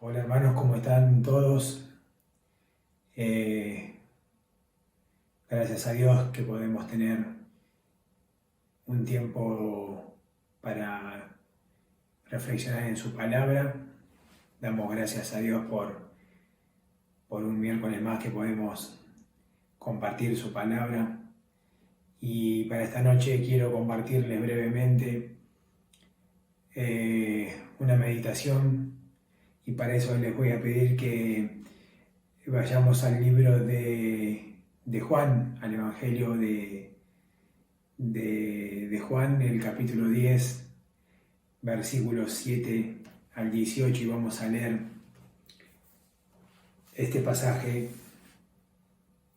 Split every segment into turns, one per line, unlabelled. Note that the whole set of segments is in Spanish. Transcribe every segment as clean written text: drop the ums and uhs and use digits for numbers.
Hola hermanos, ¿cómo están todos? Eh, Gracias a Dios que podemos tener un tiempo para reflexionar en su palabra. Damos gracias a Dios por un miércoles más que podemos compartir su palabra. Y para esta noche quiero compartirles brevemente una meditación, y para eso les voy a pedir que vayamos al libro de Juan, al Evangelio de Juan, el capítulo 10, versículos 7 al 18, y vamos a leer este pasaje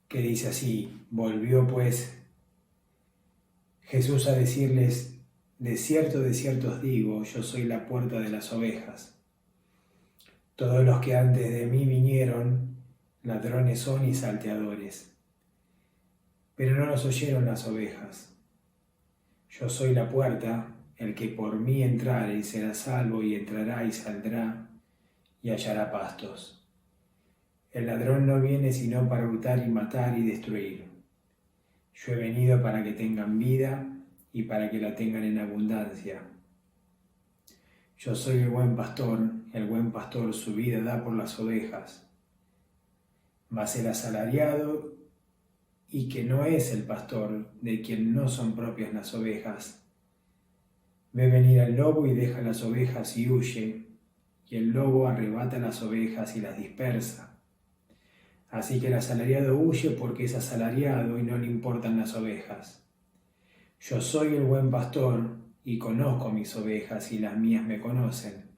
que dice así: Volvió pues Jesús a decirles: de cierto os digo, yo soy la puerta de las ovejas. Todos los que antes de mí vinieron, ladrones son y salteadores, pero no los oyeron las ovejas. Yo soy la puerta, el que por mí entrare será salvo, y entrará y saldrá y hallará pastos. El ladrón no viene sino para hurtar y matar y destruir. Yo he venido para que tengan vida y para que la tengan en abundancia. Yo soy el buen pastor su vida da por las ovejas. Mas el asalariado, y que no es el pastor, de quien no son propias las ovejas, ve venir al lobo y deja las ovejas y huye, y el lobo arrebata las ovejas y las dispersa. Así que el asalariado huye porque es asalariado y no le importan las ovejas. Yo soy el buen pastor y conozco mis ovejas, y las mías me conocen.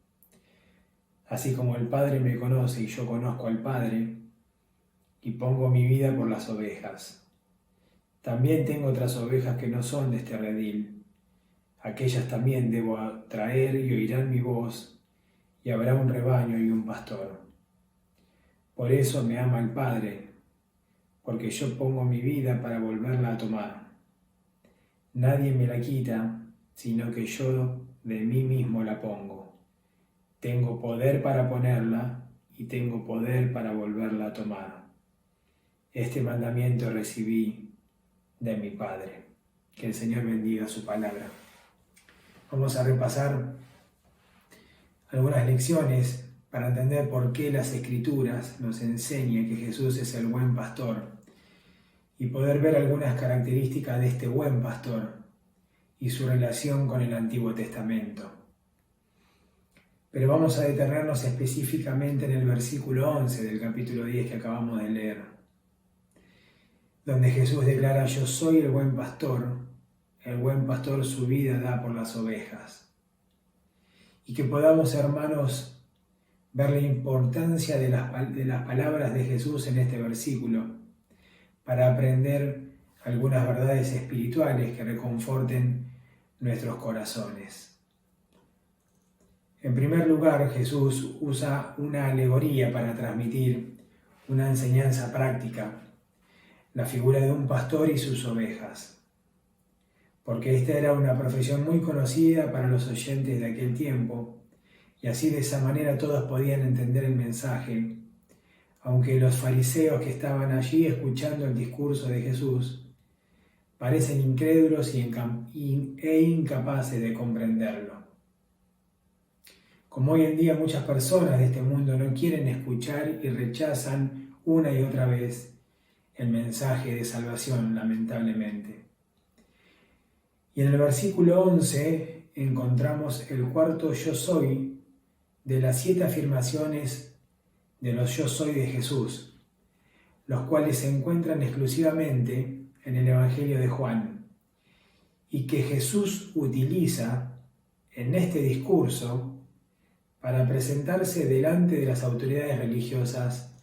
Así como el Padre me conoce y yo conozco al Padre, y pongo mi vida por las ovejas. También tengo otras ovejas que no son de este redil. Aquellas también debo traer, y oirán mi voz, y habrá un rebaño y un pastor. Por eso me ama el Padre, porque yo pongo mi vida para volverla a tomar. Nadie me la quita, sino que yo de mí mismo la pongo. Tengo poder para ponerla y tengo poder para volverla a tomar. Este mandamiento recibí de mi Padre. Que el Señor bendiga su palabra. Vamos a repasar algunas lecciones para entender por qué las Escrituras nos enseñan que Jesús es el buen pastor, y poder ver algunas características de este buen pastor y su relación con el Antiguo Testamento. Pero vamos a detenernos específicamente en el versículo 11 del capítulo 10 que acabamos de leer, donde Jesús declara: yo soy el buen pastor su vida da por las ovejas. Y que podamos, hermanos, ver la importancia de las palabras de Jesús en este versículo, para aprender algunas verdades espirituales que reconforten nuestros corazones. En primer lugar, Jesús usa una alegoría para transmitir una enseñanza práctica: la figura de un pastor y sus ovejas, porque esta era una profesión muy conocida para los oyentes de aquel tiempo, y así de esa manera todos podían entender el mensaje, aunque los fariseos que estaban allí escuchando el discurso de Jesús parecen incrédulos e incapaces de comprenderlo. Como hoy en día muchas personas de este mundo no quieren escuchar y rechazan una y otra vez el mensaje de salvación, lamentablemente. Y en el versículo 11 encontramos el cuarto yo soy de las 7 afirmaciones de los yo soy de Jesús, los cuales se encuentran exclusivamente en el Evangelio de Juan, y que Jesús utiliza en este discurso para presentarse delante de las autoridades religiosas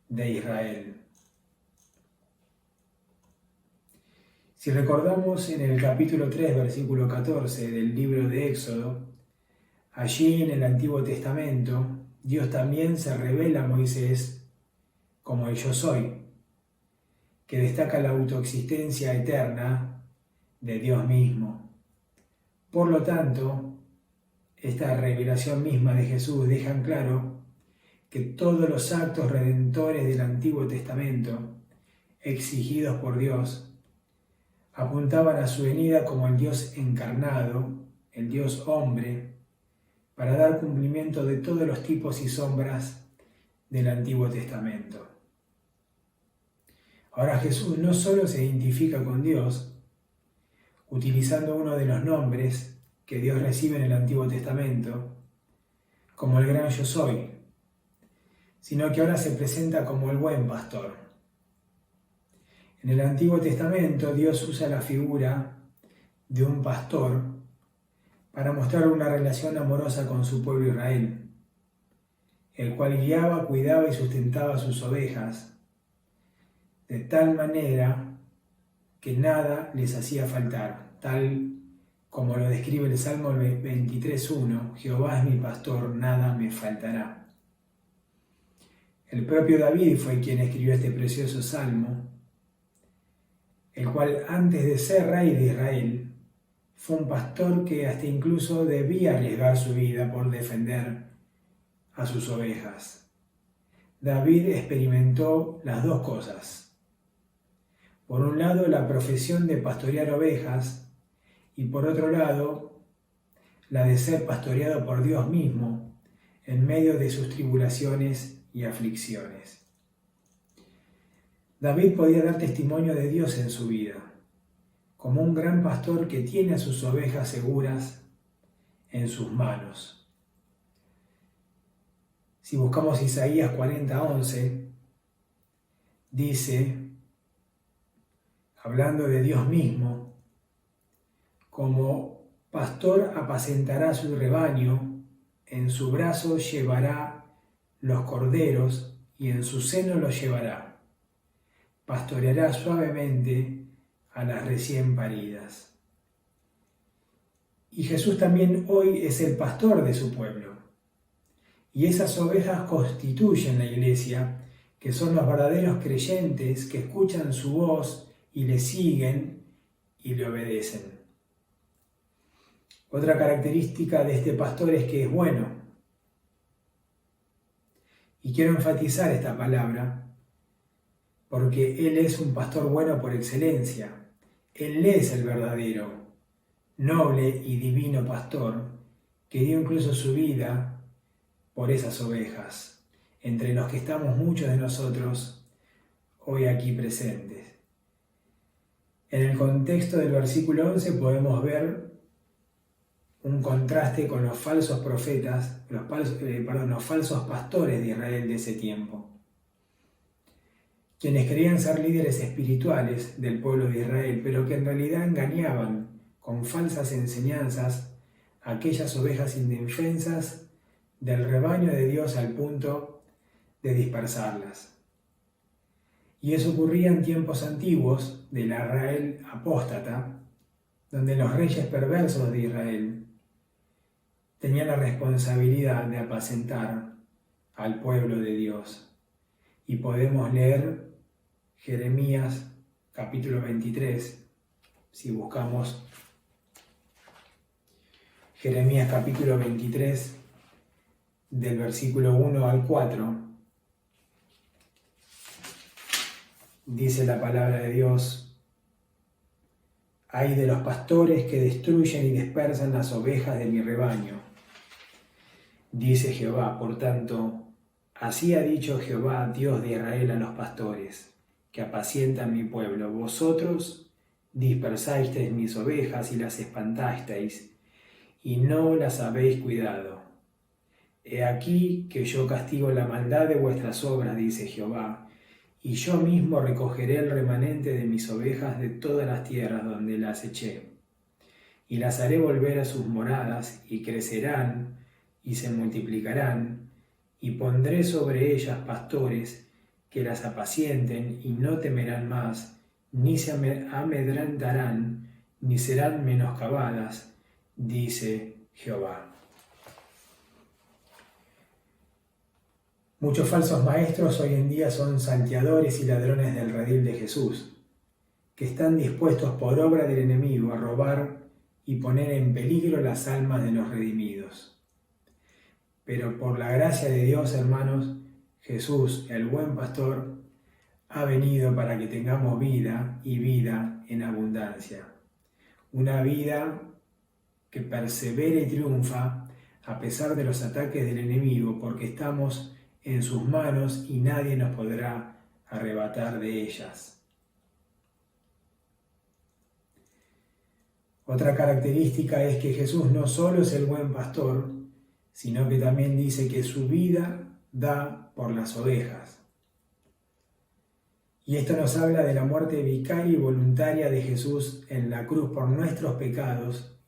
de Israel. Si recordamos en el capítulo 3, versículo 14 del libro de Éxodo, allí en el Antiguo Testamento, Dios también se revela a Moisés como el yo soy, que destaca la autoexistencia eterna de Dios mismo. Por lo tanto, esta revelación misma de Jesús deja en claro que todos los actos redentores del Antiguo Testamento, exigidos por Dios, apuntaban a su venida como el Dios encarnado, el Dios hombre, para dar cumplimiento de todos los tipos y sombras del Antiguo Testamento. Ahora Jesús no solo se identifica con Dios, utilizando uno de los nombres que Dios recibe en el Antiguo Testamento, como el gran yo soy, sino que ahora se presenta como el buen pastor. En el Antiguo Testamento Dios usa la figura de un pastor para mostrar una relación amorosa con su pueblo Israel, el cual guiaba, cuidaba y sustentaba sus ovejas, de tal manera que nada les hacía faltar, tal como lo describe el Salmo 23:1, Jehová es mi pastor, nada me faltará. El propio David fue quien escribió este precioso salmo, el cual antes de ser rey de Israel, fue un pastor que hasta incluso debía arriesgar su vida por defender a sus ovejas. David experimentó las dos cosas. Por un lado, la profesión de pastorear ovejas, y por otro lado, la de ser pastoreado por Dios mismo en medio de sus tribulaciones y aflicciones. David podía dar testimonio de Dios en su vida, como un gran pastor que tiene a sus ovejas seguras en sus manos. Si buscamos Isaías 40:11, dice, hablando de Dios mismo, como pastor apacentará su rebaño, en su brazo llevará los corderos y en su seno los llevará. Pastoreará suavemente a las recién paridas. Y Jesús también hoy es el pastor de su pueblo. Y esas ovejas constituyen la iglesia, que son los verdaderos creyentes que escuchan su voz y le siguen y le obedecen. Otra característica de este pastor es que es bueno. Y quiero enfatizar esta palabra porque Él es un pastor bueno por excelencia. Él es el verdadero, noble y divino pastor que dio incluso su vida por esas ovejas, entre los que estamos muchos de nosotros hoy aquí presentes. En el contexto del versículo 11 podemos ver un contraste con los falsos profetas, los falsos pastores de Israel de ese tiempo, quienes querían ser líderes espirituales del pueblo de Israel, pero que en realidad engañaban con falsas enseñanzas a aquellas ovejas indefensas del rebaño de Dios al punto de dispersarlas. Y eso ocurría en tiempos antiguos de la Israel apóstata, donde los reyes perversos de Israel tenían la responsabilidad de apacentar al pueblo de Dios. Y podemos leer Jeremías capítulo 23, si buscamos Jeremías capítulo 23, del versículo 1 al 4, dice la palabra de Dios: Ay de los pastores que destruyen y dispersan las ovejas de mi rebaño, dice Jehová. Por tanto, así ha dicho Jehová, Dios de Israel, a los pastores que apacientan mi pueblo: vosotros dispersasteis mis ovejas y las espantasteis, y no las habéis cuidado. He aquí que yo castigo la maldad de vuestras obras, dice Jehová, y yo mismo recogeré el remanente de mis ovejas de todas las tierras donde las eché, y las haré volver a sus moradas, y crecerán, y se multiplicarán, y pondré sobre ellas pastores que las apacienten, y no temerán más, ni se amedrentarán, ni serán menoscabadas, dice Jehová. Muchos falsos maestros hoy en día son salteadores y ladrones del redil de Jesús, que están dispuestos por obra del enemigo a robar y poner en peligro las almas de los redimidos. Pero por la gracia de Dios, hermanos, Jesús, el buen pastor, ha venido para que tengamos vida y vida en abundancia. Una vida que persevera y triunfa a pesar de los ataques del enemigo, porque estamos en sus manos y nadie nos podrá arrebatar de ellas. Otra característica es que Jesús no solo es el buen pastor, sino que también dice que su vida da por las ovejas. Y esto nos habla de la muerte vicaria y voluntaria de Jesús en la cruz por nuestros pecados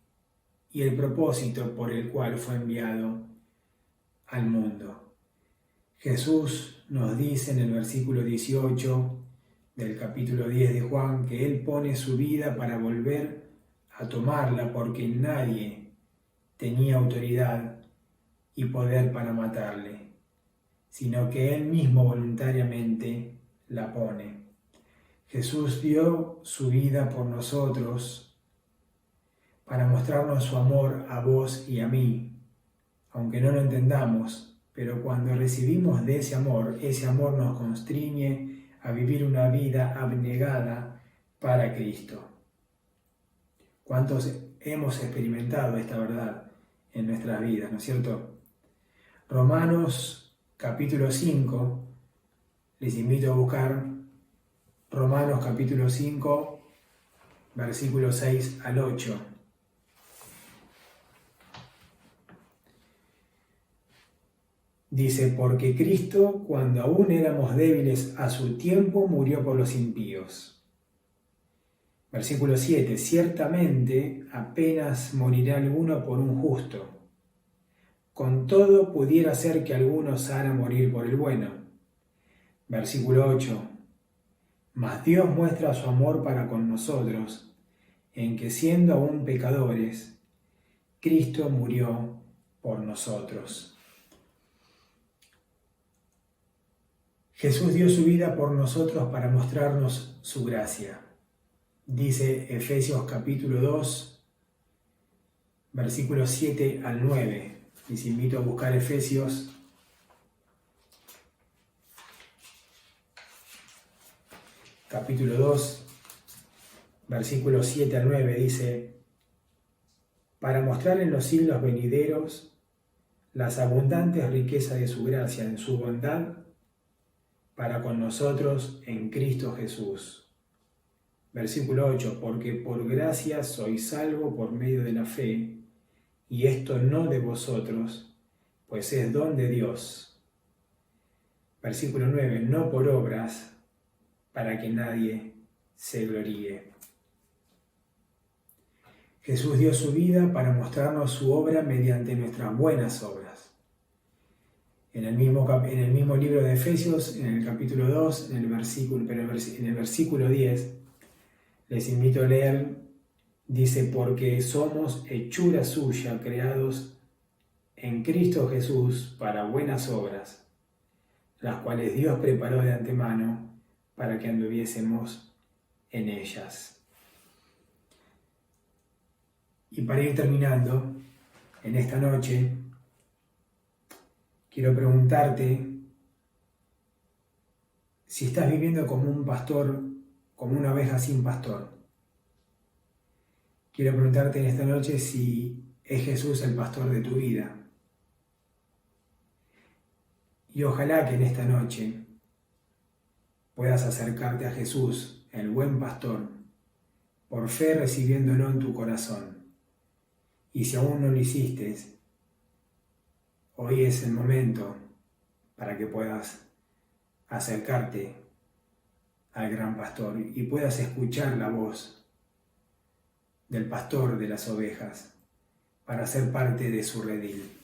y el propósito por el cual fue enviado al mundo. Jesús nos dice en el versículo 18 del capítulo 10 de Juan que Él pone su vida para volver a tomarla porque nadie tenía autoridad y poder para matarle, sino que Él mismo voluntariamente la pone. Jesús dio su vida por nosotros para mostrarnos su amor a vos y a mí, aunque no lo entendamos, pero cuando recibimos de ese amor nos constriñe a vivir una vida abnegada para Cristo. ¿Cuántos hemos experimentado esta verdad en nuestras vidas, no es cierto? Romanos capítulo 5, les invito a buscar Romanos capítulo 5, versículos 6 al 8. Dice, porque Cristo, cuando aún éramos débiles a su tiempo, murió por los impíos. Versículo 7, ciertamente apenas morirá alguno por un justo. Con todo pudiera ser que alguno osara morir por el bueno. Versículo 8, mas Dios muestra su amor para con nosotros, en que siendo aún pecadores, Cristo murió por nosotros. Jesús dio su vida por nosotros para mostrarnos su gracia. Dice Efesios capítulo 2, versículos 7 al 9. Les invito a buscar Efesios capítulo 2, versículos 7 al 9. Dice, para mostrar en los siglos venideros las abundantes riquezas de su gracia en su bondad para con nosotros en Cristo Jesús. Versículo 8, porque por gracia sois salvos por medio de la fe, y esto no de vosotros, pues es don de Dios. Versículo 9, no por obras, para que nadie se gloríe. Jesús dio su vida para mostrarnos su obra mediante nuestras buenas obras. En el mismo libro de Efesios, en el capítulo 2, en el versículo 10, les invito a leer, dice, porque somos hechura suya, creados en Cristo Jesús para buenas obras, las cuales Dios preparó de antemano para que anduviésemos en ellas. Y para ir terminando, en esta noche, quiero preguntarte si estás viviendo como un pastor, como una oveja sin pastor. Quiero preguntarte en esta noche si es Jesús el pastor de tu vida. Y ojalá que en esta noche puedas acercarte a Jesús, el buen pastor, por fe recibiéndolo en tu corazón. Y si aún no lo hiciste, hoy es el momento para que puedas acercarte al gran pastor y puedas escuchar la voz del pastor de las ovejas para ser parte de su redil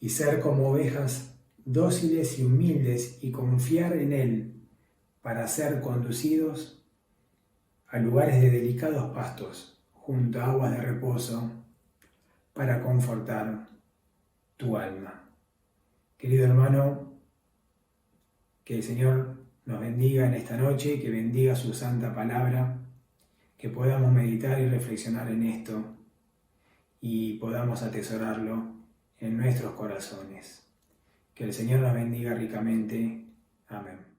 y ser como ovejas dóciles y humildes y confiar en Él para ser conducidos a lugares de delicados pastos junto a aguas de reposo para confortar tu alma. Querido hermano, que el Señor nos bendiga en esta noche, que bendiga su santa palabra, que podamos meditar y reflexionar en esto y podamos atesorarlo en nuestros corazones. Que el Señor nos bendiga ricamente. Amén.